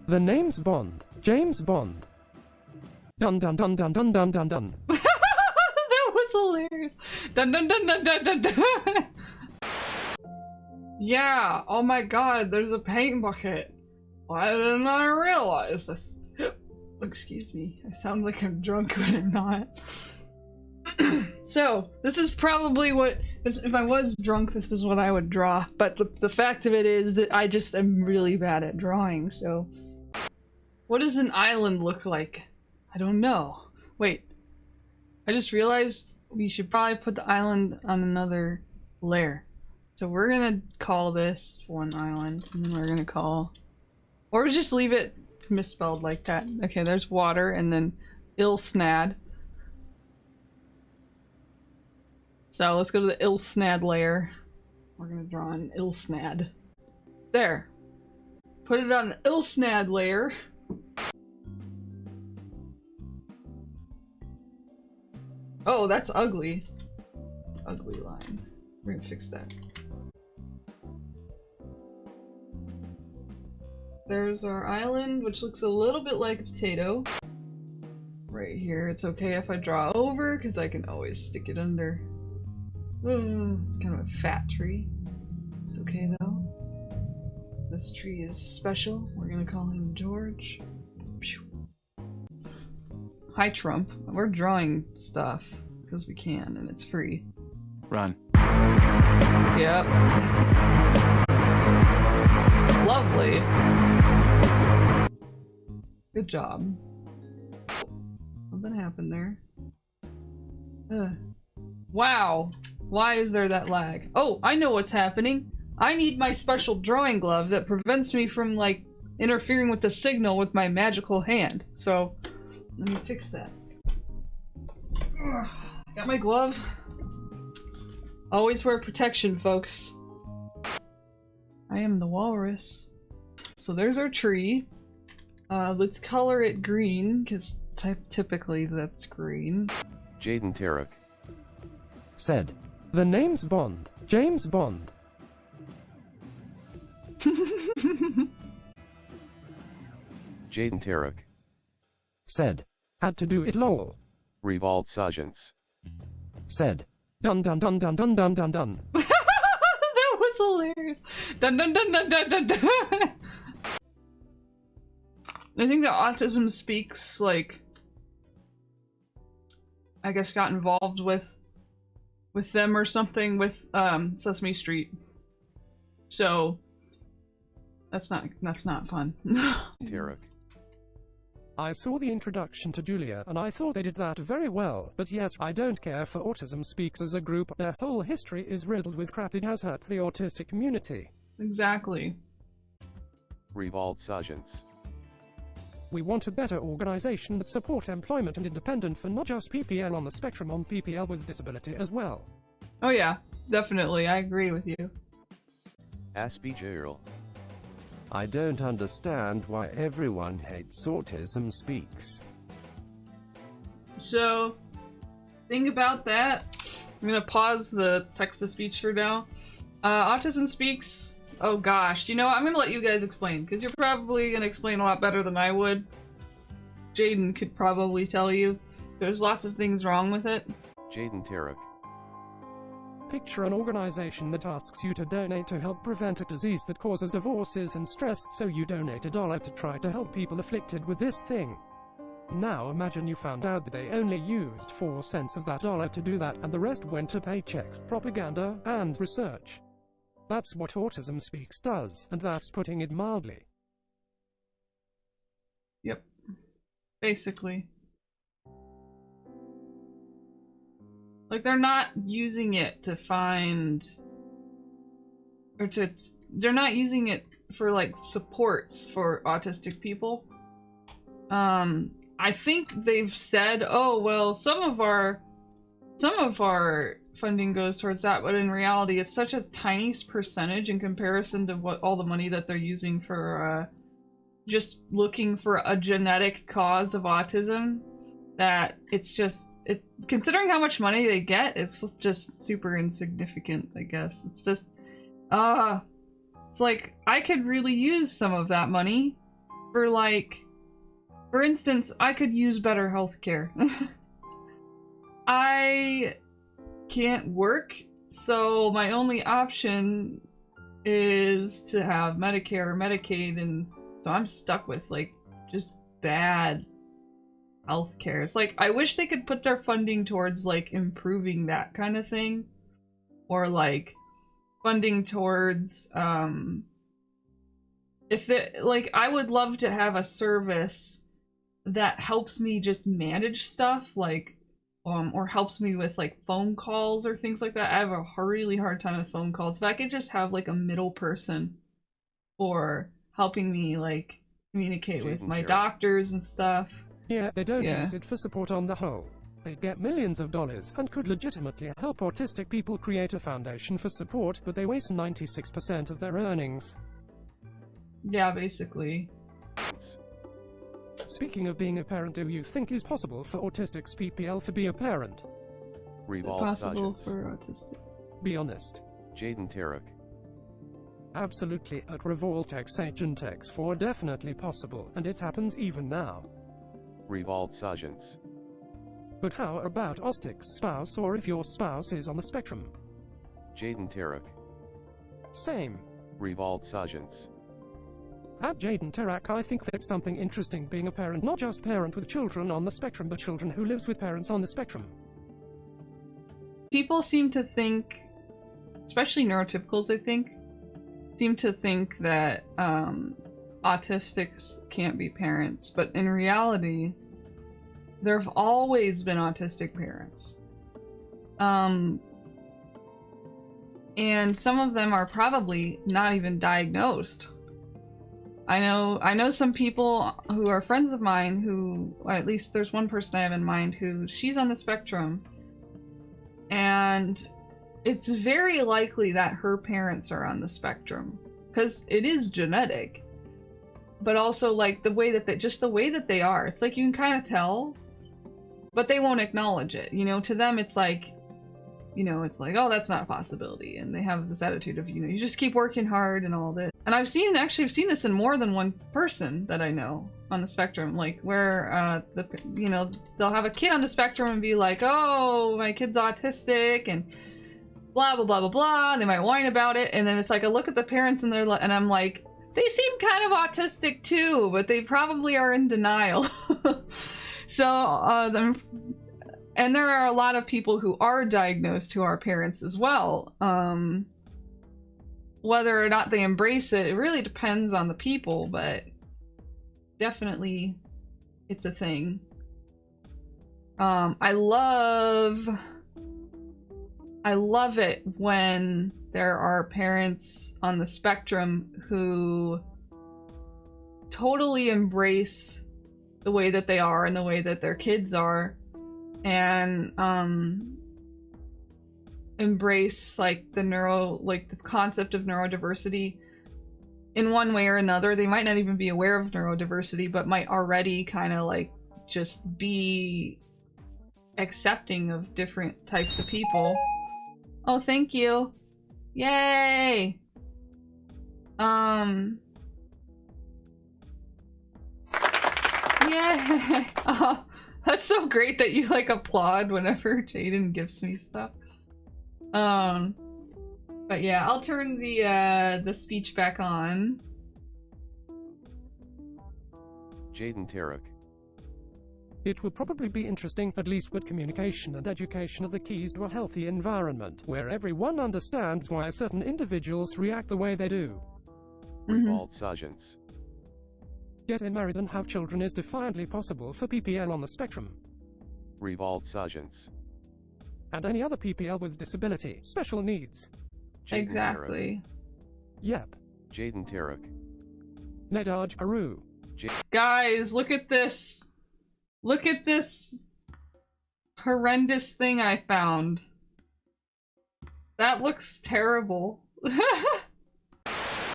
The name's Bond. James Bond. Dun dun dun dun dun dun dun dun. That was hilarious. Dun dun dun dun dun dun dun. Yeah, oh my god, there's a paint bucket. Why didn't I realize this? Excuse me, I sound like I'm drunk when I'm not. So, this is probably what, if I was drunk, this is what I would draw. But the fact of it is that I just am really bad at drawing, so. What does an island look like? I don't know. Wait, I just realized we should probably put the island on another layer. So we're gonna call this one island, and then we're gonna call, or just leave it misspelled like that. Okay, there's water, and then Ilsnad. So let's go to the Ilsnad layer. We're gonna draw an Ilsnad. There. Put it on the Ilsnad layer. Oh, that's ugly. Ugly line. We're gonna fix that. There's our island, which looks a little bit like a potato. Right here. It's okay if I draw over, because I can always stick it under. It's kind of a fat tree. It's okay though. This tree is special. We're gonna call him George. Pew. Hi Trump. We're drawing stuff because we can and it's free. Run. Yep. Lovely. Good job. Something happened there. Wow. Why is there that lag? Oh, I know what's happening. I need my special drawing glove that prevents me from, like, interfering with the signal with my magical hand. So, let me fix that. Ugh. Got my glove. Always wear protection, folks. I am the walrus. So there's our tree. Let's color it green, because typically that's green. Jaden Tarek. Said. The name's Bond. James Bond. Jaden Tarek. Said. Had to do it lol. Revald Sajans. Said. Dun dun dun dun dun dun dun dun. That was hilarious. Dun dun dun dun dun dun dun. I think that Autism Speaks, like, I guess got involved with them or something with Sesame Street. So that's not fun. Tarek. I saw the introduction to Julia and I thought they did that very well, but yes, I don't care for Autism Speaks as a group. Their whole history is riddled with crap. It has hurt the autistic community. Exactly. Revald Sajans. We want a better organization that support employment and independent for not just PPL on the spectrum, on PPL with disability as well. Oh yeah, definitely. I agree with you. Aspie Jairl. I don't understand why everyone hates Autism Speaks. So, think about that. I'm gonna pause the text-to-speech for now. Autism Speaks. Oh gosh, you know what? I'm gonna let you guys explain, because you're probably gonna explain a lot better than I would. Jaden could probably tell you. There's lots of things wrong with it. Jaden Tarek. Picture an organization that asks you to donate to help prevent a disease that causes divorces and stress, so you donate $1 to try to help people afflicted with this thing. Now imagine you found out that they only used 4 cents of that dollar to do that, and the rest went to paychecks, propaganda, and research. That's what Autism Speaks does, and that's putting it mildly. Yep. Basically. Like, they're not using it to find... or to... they're not using it for, like, supports for autistic people. I think they've said, oh, well, some of our funding goes towards that, but in reality it's such a tiny percentage in comparison to what all the money that they're using for just looking for a genetic cause of autism, that it's just, considering how much money they get, it's just super insignificant, I guess. It's just it's like, I could really use some of that money, For like, for instance, I could use better healthcare. I can't work, so my only option is to have Medicare or Medicaid, and so I'm stuck with like just bad healthcare. It's like I wish they could put their funding towards like improving that kind of thing, or like funding towards if they like, I would love to have a service that helps me just manage stuff, like or helps me with like phone calls or things like that. I have a really hard time with phone calls. If I could just have like a middle person for helping me like communicate with my doctors and stuff. Yeah, they don't use it for support on the whole. They get millions of dollars and could legitimately help autistic people create a foundation for support, but they waste 96% of their earnings. Yeah, basically. Speaking of being a parent, do you think it's possible for autistics PPL to be a parent? Revolve Possible Sajans. for autistic. Be honest. Jaden Tarek. Absolutely, at Revoltex Agent X4 definitely possible, and it happens even now. Revolve Sajans. But how about autistic's spouse, or if your spouse is on the spectrum? Jaden Tarek. Same. Revolve Sajans. At Jaden Tarak, I think that's something interesting being a parent, not just parent with children on the spectrum, but children who lives with parents on the spectrum. People seem to think, especially neurotypicals, I think, seem to think that autistics can't be parents, but in reality, there have always been autistic parents. And some of them are probably not even diagnosed. I know some people who are friends of mine who, or at least there's one person I have in mind who, she's on the spectrum, and it's very likely that her parents are on the spectrum because it is genetic, but also like the way that the way that they are, it's like you can kind of tell, but they won't acknowledge it. You know, to them it's like, you know, it's like, oh, that's not a possibility, and they have this attitude of, you know, you just keep working hard and all this. And I've seen this in more than one person that I know on the spectrum, like where you know, they'll have a kid on the spectrum and be like, oh, my kid's autistic and blah blah blah blah blah, and they might whine about it, and then it's like I look at the parents and and I'm like, they seem kind of autistic too, but they probably are in denial. So and there are a lot of people who are diagnosed who are parents as well. Whether or not they embrace it, it really depends on the people, but definitely it's a thing. I love it when there are parents on the spectrum who totally embrace the way that they are and the way that their kids are, and embrace like the concept of neurodiversity in one way or another. They might not even be aware of neurodiversity, but might already kind of like just be accepting of different types of people. Oh, thank you. Yay! Yay! Oh, that's so great that you like applaud whenever Jaden gives me stuff. But yeah, I'll turn the speech back on. Jaden Tarek. It would probably be interesting, at least with communication and education, are the keys to a healthy environment, where everyone understands why certain individuals react the way they do. Revolve Sajans. Getting married and have children is defiantly possible for PPL on the spectrum. Revolve Sajans. And any other PPL with disability, special needs. Jaden Exactly. Yep. Jaden Tarek. Nedaj Aru. Guys, look at this. Look at this horrendous thing I found. That looks terrible.